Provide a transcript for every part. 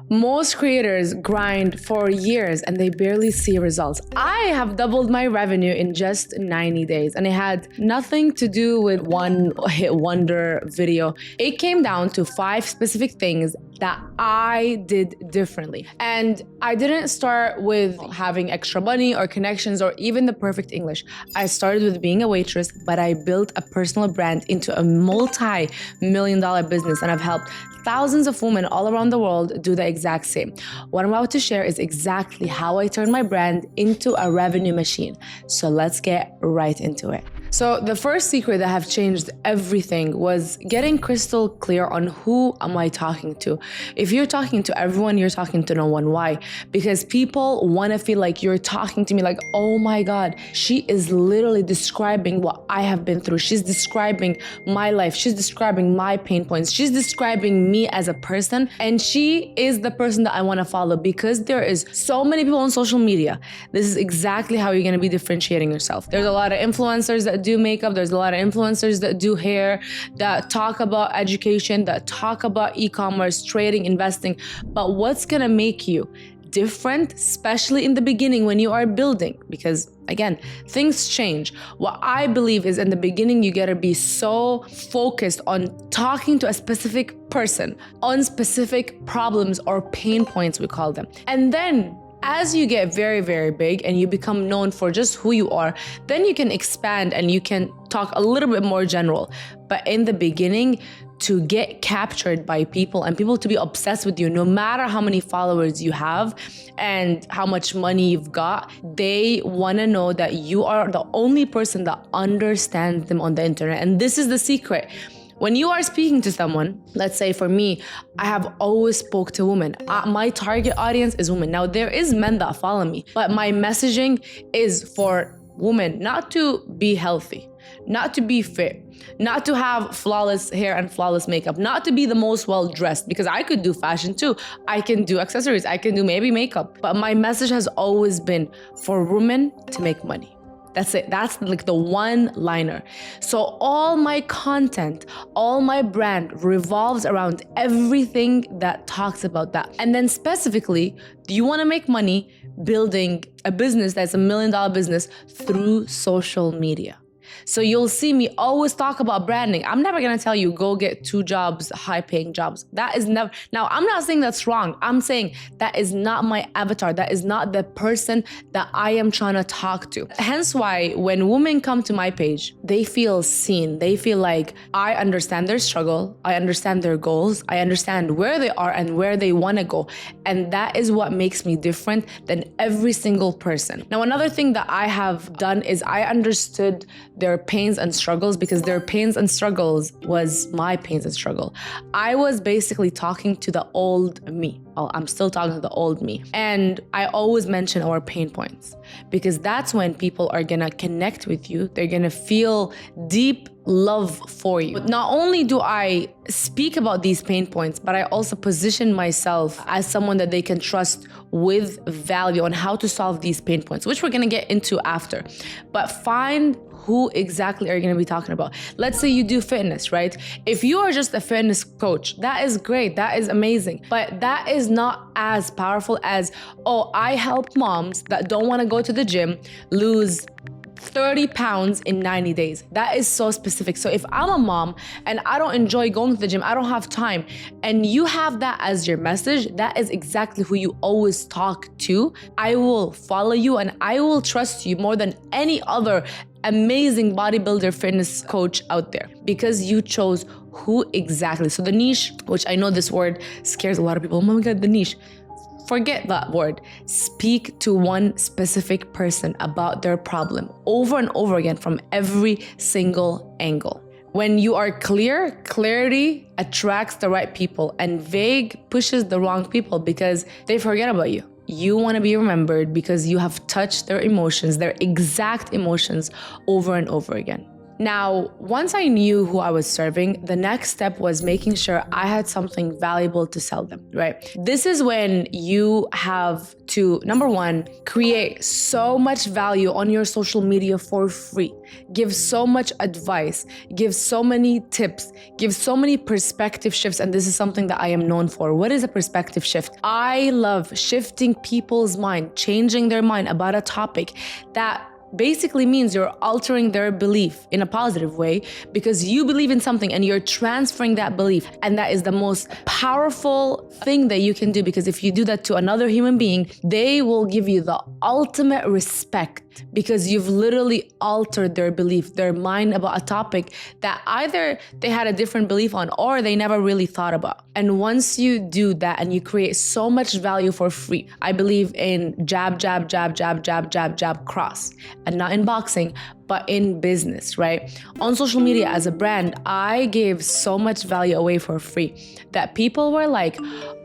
Most creators grind for years and they barely see results. I have doubled my revenue in just 90 days, and it had nothing to do with one hit wonder video. It came down to 5 specific things that I did differently. And I didn't start with having extra money or connections or even the perfect English. I started with being a waitress, but I built a personal brand into a multi-million-dollar business, and I've helped thousands of women all around the world do the exact same. What I'm about to share is exactly how I turned my brand into a revenue machine. So let's get right into it. So the first secret that have changed everything was getting crystal clear on who am I talking to. If you're talking to everyone, you're talking to no one. Why? Because people want to feel like you're talking to me like, oh my God, she is literally describing what I have been through. She's describing my life. She's describing my pain points. She's describing me as a person, and she is the person that I want to follow. Because there is so many people on social media, this is exactly how you're going to be differentiating yourself. There's a lot of influencers that do makeup. There's a lot of influencers that do hair, that talk about education, that talk about e-commerce, trading, investing. But what's gonna make you different, especially in the beginning when you are building? Because again, things change. What I believe is in the beginning, you gotta be so focused on talking to a specific person on specific problems or pain points, we call them. And then as you get very, very big and you become known for just who you are, then you can expand and you can talk a little bit more general. But in the beginning, to get captured by people and people to be obsessed with you, no matter how many followers you have and how much money you've got, they want to know that you are the only person that understands them on the internet. And this is the secret. When you are speaking to someone, let's say for me, I have always spoke to women. My target audience is women. Now there is men that follow me, but my messaging is for women, not to be healthy, not to be fit, not to have flawless hair and flawless makeup, not to be the most well-dressed, because I could do fashion too. I can do accessories, I can do maybe makeup. But my message has always been for women to make money. That's it. That's like the one-liner. So all my content, all my brand revolves around everything that talks about that. And then specifically, do you want to make money building a business that's $1 million business through social media? So you'll see me always talk about branding. I'm never gonna tell you go get 2 jobs, high-paying jobs. That is never. Now, I'm not saying that's wrong. I'm saying that is not my avatar. That is not the person that I am trying to talk to. Hence why when women come to my page, they feel seen. They feel like I understand their struggle. I understand their goals. I understand where they are and where they want to go. And that is what makes me different than every single person. Now, another thing that I have done is I understood their pains and struggles, because their pains and struggles was my pains and struggle. I was basically talking to the old me. I'm still talking to the old me. And I always mention our pain points, because that's when people are gonna connect with you. They're gonna feel deep love for you. But not only do I speak about these pain points, but I also position myself as someone that they can trust with value on how to solve these pain points, which we're gonna get into after. But find who exactly are you going to be talking about. Let's say you do fitness, right? If you are just a fitness coach, that is great, that is amazing. But that is not as powerful as, oh, I help moms that don't want to go to the gym lose 30 pounds in 90 days. That is so specific. So if I'm a mom and I don't enjoy going to the gym, I don't have time, and you have that as your message, that is exactly who you always talk to. I will follow you and I will trust you more than any other amazing bodybuilder fitness coach out there, because you chose who exactly. So the niche, which I know this word scares a lot of people. Oh my God, the niche. Forget that word. Speak to one specific person about their problem over and over again from every single angle. When you are clear, clarity attracts the right people, and vague pushes the wrong people because they forget about you. You want to be remembered because you have touched their emotions, their exact emotions, over and over again. Now, once I knew who I was serving, the next step was making sure I had something valuable to sell them, right? This is when you have to, number one, create so much value on your social media for free, give so much advice, give so many tips, give so many perspective shifts. And this is something that I am known for. What is a perspective shift? I love shifting people's mind, changing their mind about a topic that basically means you're altering their belief in a positive way because you believe in something and you're transferring that belief. And that is the most powerful thing that you can do, because if you do that to another human being, they will give you the ultimate respect because you've literally altered their belief, their mind about a topic that either they had a different belief on or they never really thought about. And once you do that and you create so much value for free, I believe in jab, jab, jab, jab, jab, jab, jab, cross. And not in boxing, but in business, right? On social media as a brand, I gave so much value away for free that people were like,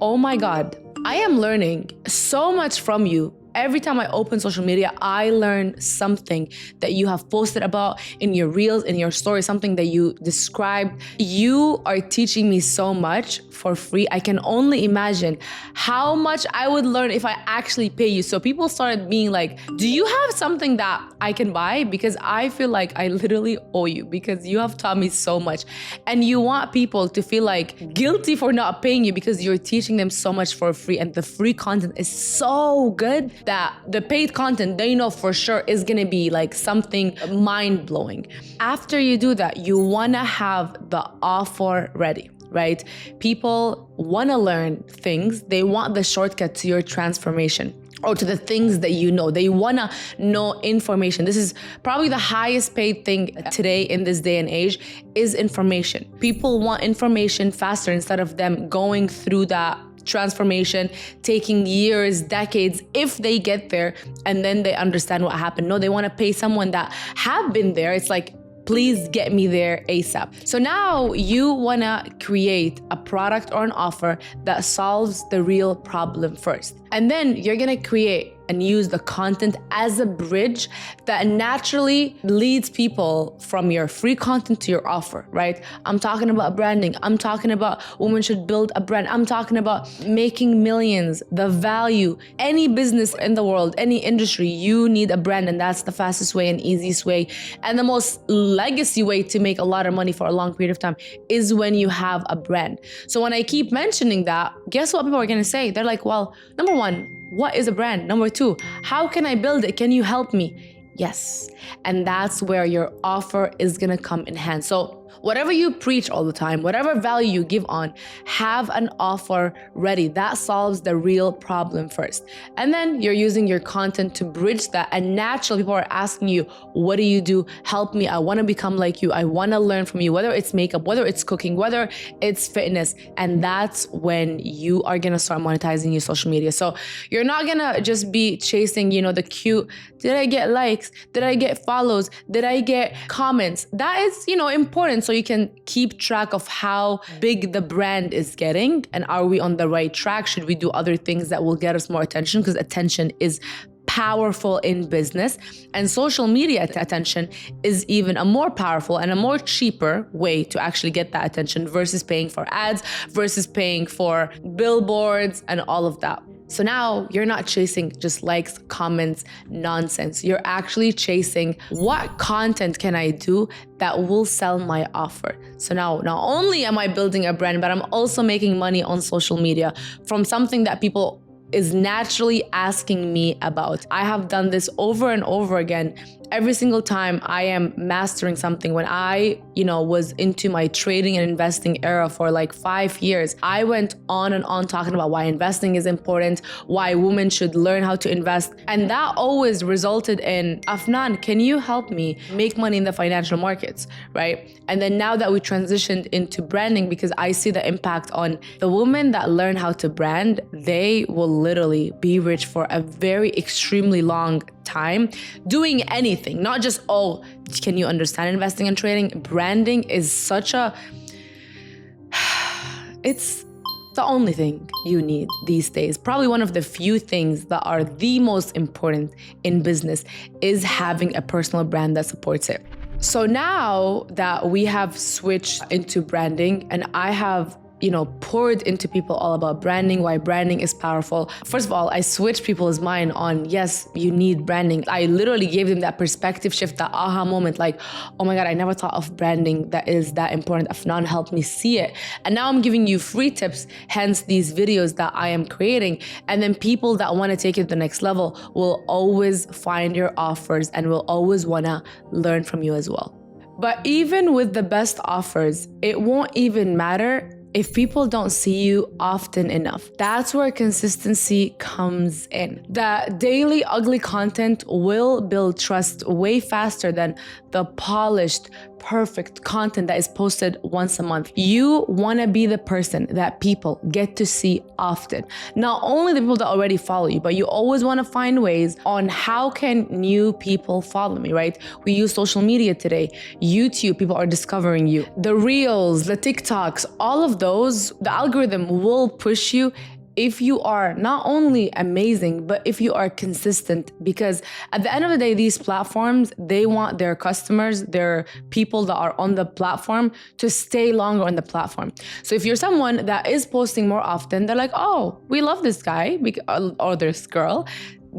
oh my God, I am learning so much from you. Every time I open social media, I learn something that you have posted about in your reels, in your stories, something that you described. You are teaching me so much for free. I can only imagine how much I would learn if I actually pay you. So people started being like, do you have something that I can buy? Because I feel like I literally owe you because you have taught me so much. And you want people to feel like guilty for not paying you because you're teaching them so much for free. And the free content is so good that the paid content, they know for sure is gonna be like something mind-blowing. After you do that, you wanna have the offer ready, right? People wanna learn things. They want the shortcut to your transformation or to the things that you know. They wanna know information. This is probably the highest paid thing today in this day and age is information. People want information faster instead of them going through that transformation, taking years, decades, if they get there and then they understand what happened. No, they want to pay someone that have been there. It's like, please get me there ASAP. So now you want to create a product or an offer that solves the real problem first. And then you're going to create and use the content as a bridge that naturally leads people from your free content to your offer, right? I'm talking about branding. I'm talking about women should build a brand. I'm talking about making millions, the value. Any business in the world, any industry, you need a brand, and that's the fastest way and easiest way and the most legacy way to make a lot of money for a long period of time is when you have a brand. So when I keep mentioning that, guess what people are gonna say? They're like, well, number one, what is a brand? Number two, how can I build it? Can you help me? Yes. And that's where your offer is gonna come in hand. So whatever you preach all the time, whatever value you give on, have an offer ready. That solves the real problem first. And then you're using your content to bridge that. And naturally, people are asking you, what do you do? Help me. I want to become like you. I want to learn from you, whether it's makeup, whether it's cooking, whether it's fitness. And that's when you are going to start monetizing your social media. So you're not going to just be chasing, the cute, did I get likes? Did I get follows? Did I get comments? That is, important. So you can keep track of how big the brand is getting and are we on the right track? Should we do other things that will get us more attention? Because attention is powerful in business, and social media attention is even a more powerful and a more cheaper way to actually get that attention versus paying for ads, versus paying for billboards and all of that. So now you're not chasing just likes, comments, nonsense. You're actually chasing what content can I do that will sell my offer. So now not only am I building a brand, but I'm also making money on social media from something that people is naturally asking me about. I have done this over and over again. Every single time I am mastering something. When I, was into my trading and investing era for like 5 years, I went on and on talking about why investing is important, why women should learn how to invest. And that always resulted in, Afnan, can you help me make money in the financial markets, right? And then now that we transitioned into branding, because I see the impact on the women that learn how to brand, they will literally be rich for a very extremely long time doing anything, not just, can you understand investing and trading? Branding is it's the only thing you need these days. Probably one of the few things that are the most important in business is having a personal brand that supports it. So now that we have switched into branding and I have poured into people all about branding, why branding is powerful. First of all, I switched people's mind on, yes, you need branding. I literally gave them that perspective shift, that aha moment, like, oh my God, I never thought of branding that is that important. Afnan helped me see it. And now I'm giving you free tips, hence these videos that I am creating. And then people that want to take it to the next level will always find your offers and will always want to learn from you as well. But even with the best offers, it won't even matter if people don't see you often enough. That's where consistency comes in. The daily ugly content will build trust way faster than the polished, perfect content that is posted once a month. You wanna be the person that people get to see often. Not only the people that already follow you, but you always wanna find ways on how can new people follow me, right? We use social media today. YouTube, people are discovering you. The Reels, the TikToks, all of those, the algorithm will push you if you are not only amazing, but if you are consistent. Because at the end of the day, these platforms, they want their customers, their people that are on the platform to stay longer on the platform. So if you're someone that is posting more often, they're like, oh, we love this guy or this girl,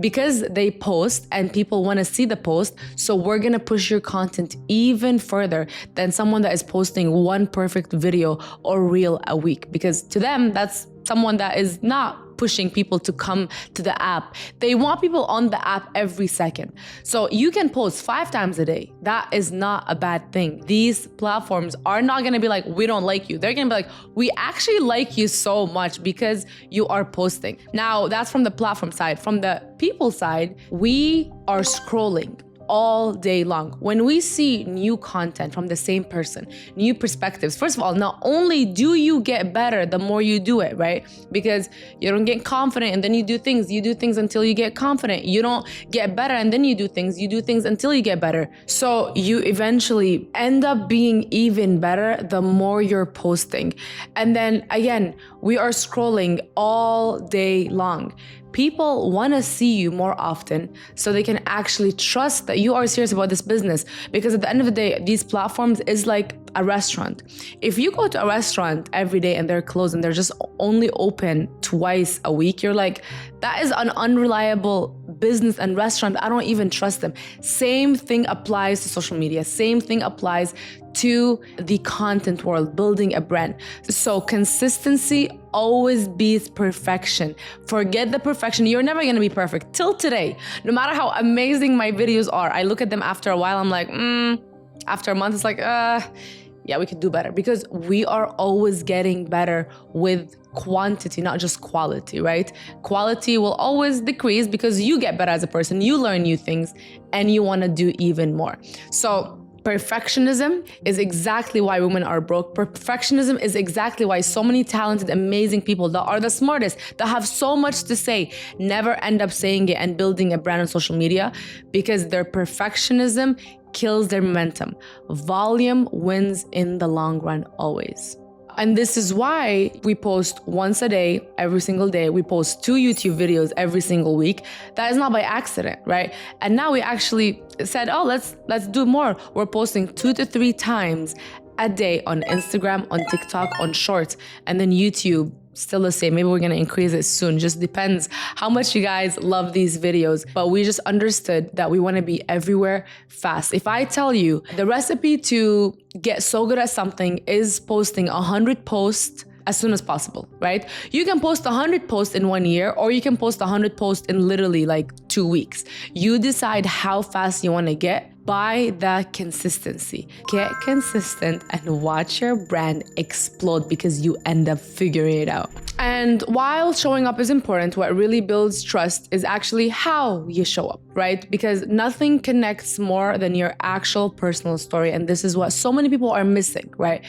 because they post and people want to see the post. So we're going to push your content even further than someone that is posting one perfect video or reel a week, because to them, that's someone that is not pushing people to come to the app. They want people on the app every second. So you can post 5 times a day. That is not a bad thing. These platforms are not gonna be like, we don't like you. They're gonna be like, we actually like you so much because you are posting. Now, that's from the platform side. From the people side, we are scrolling all day long. When we see new content from the same person, new perspectives, first of all, not only do you get better the more you do it, right? Because you don't get confident and then you do things until you get confident. You don't get better and then you do things until you get better. So you eventually end up being even better the more you're posting. And then again, we are scrolling all day long. People want to see you more often so they can actually trust that you are serious about this business. Because at the end of the day, these platforms is like a restaurant. If you go to a restaurant every day and they're closed and they're just only open twice a week, you're like, that is an unreliable business and restaurant. I don't even trust them. Same thing applies to social media. Same thing applies to the content world, building a brand. So consistency always beats perfection. Forget the perfection. You're never gonna be perfect. Till today, no matter how amazing my videos are, I look at them after a while, I'm like, after a month, it's like, yeah, we could do better, because we are always getting better with quantity, not just quality, right? Quality will always decrease because you get better as a person, you learn new things, and you wanna do even more. So perfectionism is exactly why women are broke. Perfectionism is exactly why so many talented, amazing people that are the smartest, that have so much to say, never end up saying it and building a brand on social media, because their perfectionism kills their momentum. Volume wins in the long run always. And this is why we post once a day, every single day. We post 2 YouTube videos every single week. That is not by accident, right? And now we actually said, oh, let's do more. We're posting 2 to 3 times a day on Instagram, on TikTok, on Shorts, and then YouTube. Still the same. Maybe we're gonna increase it soon. Just depends how much you guys love these videos. But we just understood that we wanna be everywhere fast. If I tell you the recipe to get so good at something is posting 100 posts as soon as possible, right? You can post 100 posts in 1 year, or you can post 100 posts in literally like 2 weeks. You decide how fast you wanna get by the consistency. Get consistent and watch your brand explode, because you end up figuring it out. And while showing up is important, what really builds trust is actually how you show up, right? Because nothing connects more than your actual personal story. And this is what so many people are missing, right?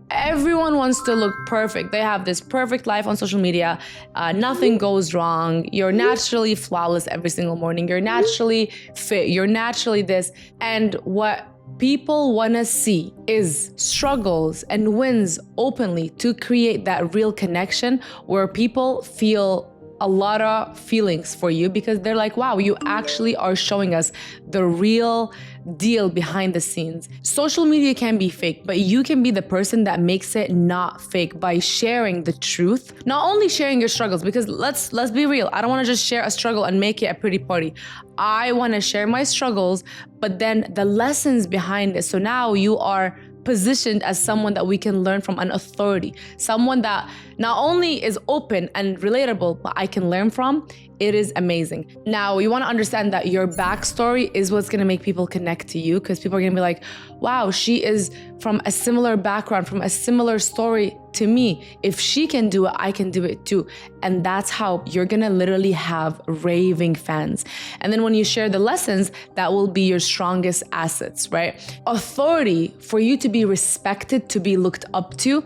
Everyone wants to look perfect. They have this perfect life on social media. Nothing goes wrong. You're naturally flawless every single morning. You're naturally fit. You're naturally this. And what people want to see is struggles and wins openly to create that real connection where people feel a lot of feelings for you because they're like, wow, you actually are showing us the real deal behind the scenes. Social media can be fake, but you can be the person that makes it not fake by sharing the truth. Not only sharing your struggles, because let's be real, I don't want to just share a struggle and make it a pretty party. I want to share my struggles, but then the lessons behind it. So now you are positioned as someone that we can learn from, an authority, someone that not only is open and relatable, but I can learn from. It is amazing. Now, you want to understand that your backstory is what's going to make people connect to you, because people are going to be like, wow, she is from a similar background, from a similar story to me. If she can do it, I can do it too. And that's how you're going to literally have raving fans. And then when you share the lessons, that will be your strongest assets, right? Authority, for you to be respected, to be looked up to,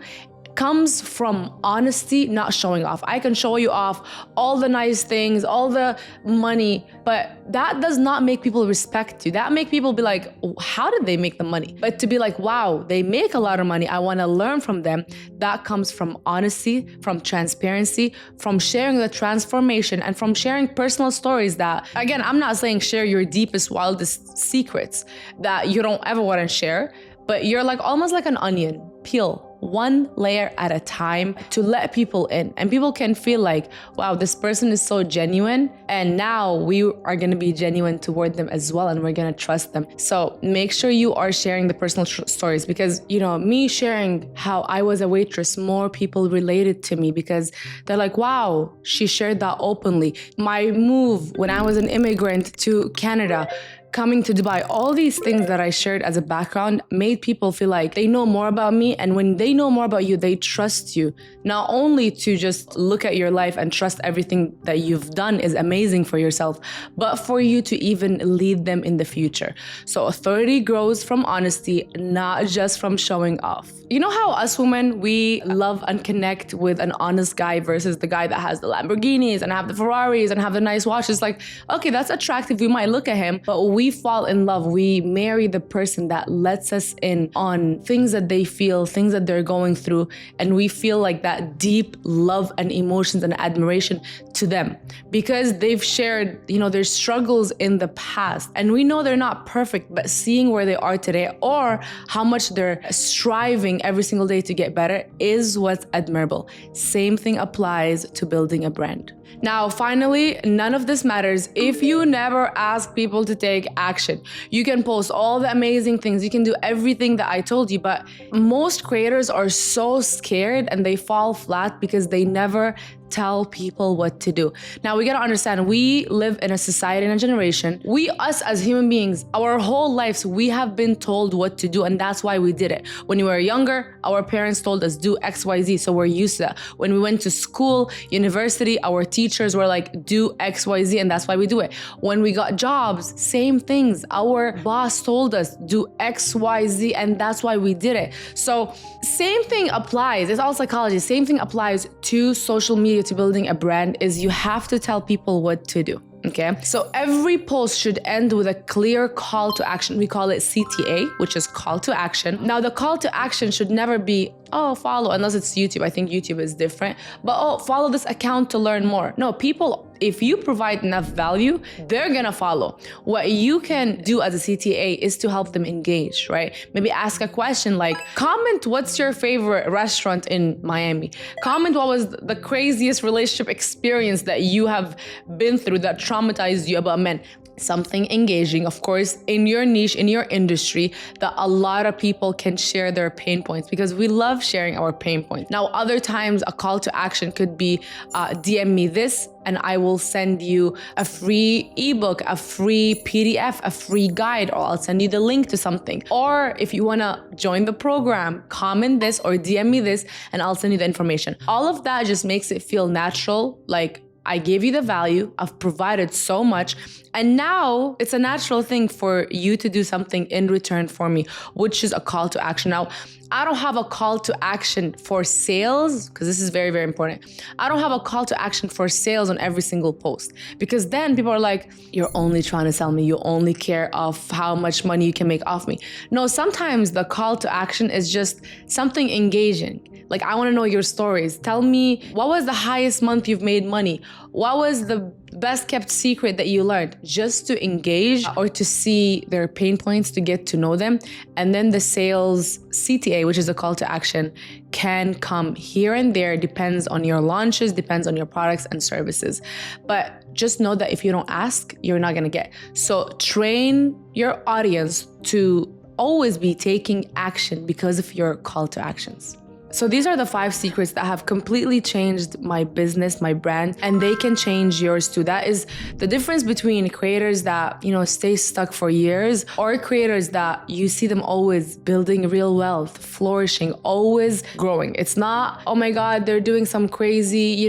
comes from honesty, not showing off. I can show you off all the nice things, all the money, but that does not make people respect you. That make people be like, how did they make the money? But to be like, wow, they make a lot of money, I want to learn from them. That comes from honesty, from transparency, from sharing the transformation, and from sharing personal stories that, again, I'm not saying share your deepest, wildest secrets that you don't ever want to share, but you're like almost like an onion, peel one layer at a time to let people in. And people can feel like, wow, this person is so genuine. And now we are going to be genuine toward them as well. And we're going to trust them. So make sure you are sharing the personal stories, because, you know, me sharing how I was a waitress, more people related to me because they're like, wow, she shared that openly. My move when I was an immigrant to Canada, coming to Dubai, all these things that I shared as a background made people feel like they know more about me. And when they know more about you, they trust you. Not only to just look at your life and trust everything that you've done is amazing for yourself, but for you to even lead them in the future. So authority grows from honesty, not just from showing off. You know how us women, we love and connect with an honest guy versus the guy that has the Lamborghinis and have the Ferraris and have the nice watches. Like, okay, that's attractive. We might look at him, but we fall in love. We marry the person that lets us in on things that they feel, things that they're going through. And we feel like that deep love and emotions and admiration to them because they've shared, you know, their struggles in the past. And we know they're not perfect, but seeing where they are today or how much they're striving every single day to get better is what's admirable. Same thing applies to building a brand. Now, finally, none of this matters if you never ask people to take action. You can post all the amazing things, you can do everything that I told you, but most creators are so scared and they fall flat because they never tell people what to do. Now, we gotta understand, we live in a society and a generation. Us as human beings, our whole lives, we have been told what to do, and that's why we did it. When we were younger, our parents told us do X, Y, Z, so we're used to that. When we went to school, university, our teachers were like, do X, Y, Z, and that's why we do it. When we got jobs, same things. Our boss told us, do X, Y, Z, and that's why we did it. So same thing applies. It's all psychology. Same thing applies to social media, to building a brand, is you have to tell people what to do. Okay, so every post should end with a clear call to action. We call it CTA, which is call to action. Now, the call to action should never be, oh, follow, unless it's YouTube. I think YouTube is different. But, oh, follow this account to learn more. No, people, if you provide enough value, they're gonna follow. What you can do as a CTA is to help them engage, right? Maybe ask a question like, comment what's your favorite restaurant in Miami? Comment what was the craziest relationship experience that you have been through that traumatized you about men. Something engaging, of course, in your niche, in your industry, that a lot of people can share their pain points, because we love sharing our pain points. Now, other times a call to action could be DM me this and I will send you a free ebook, a free PDF, a free guide, or I'll send you the link to something. Or if you wanna join the program, comment this or DM me this and I'll send you the information. All of that just makes it feel natural, like I gave you the value, I've provided so much, and now it's a natural thing for you to do something in return for me, which is a call to action. Now, I don't have a call to action for sales, because this is very, very important. I don't have a call to action for sales on every single post, because then people are like, you're only trying to sell me, you only care of how much money you can make off me. No, sometimes the call to action is just something engaging. Like, I want to know your stories. Tell me, what was the highest month you've made money? What was the best kept secret that you learned? Just to engage or to see their pain points, to get to know them. And then the sales CTA, which is a call to action, can come here and there, depends on your launches, depends on your products and services. But just know that if you don't ask, you're not gonna get. So train your audience to always be taking action because of your call to actions. So these are the 5 secrets that have completely changed my business, my brand, and they can change yours too. That is the difference between creators that, stay stuck for years, or creators that you see them always building real wealth, flourishing, always growing. It's not, oh my God, they're doing some crazy,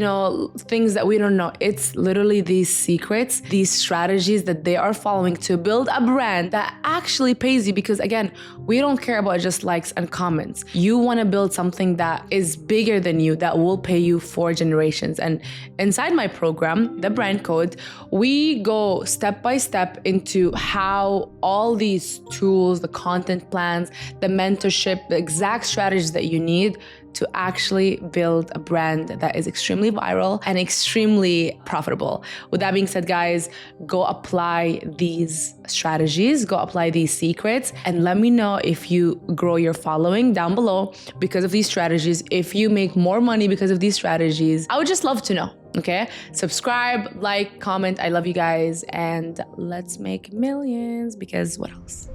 things that we don't know. It's literally these secrets, these strategies that they are following to build a brand that actually pays you. Because again, we don't care about just likes and comments. You want to build something that is bigger than you, that will pay you for generations. And inside my program, the Brand Code, we go step by step into how all these tools, the content plans, the mentorship, the exact strategies that you need to actually build a brand that is extremely viral and extremely profitable. With that being said, guys, go apply these strategies, go apply these secrets, and let me know if you grow your following down below because of these strategies. If you make more money because of these strategies, I would just love to know. Okay? Subscribe, like, comment. I love you guys, and let's make millions, because what else?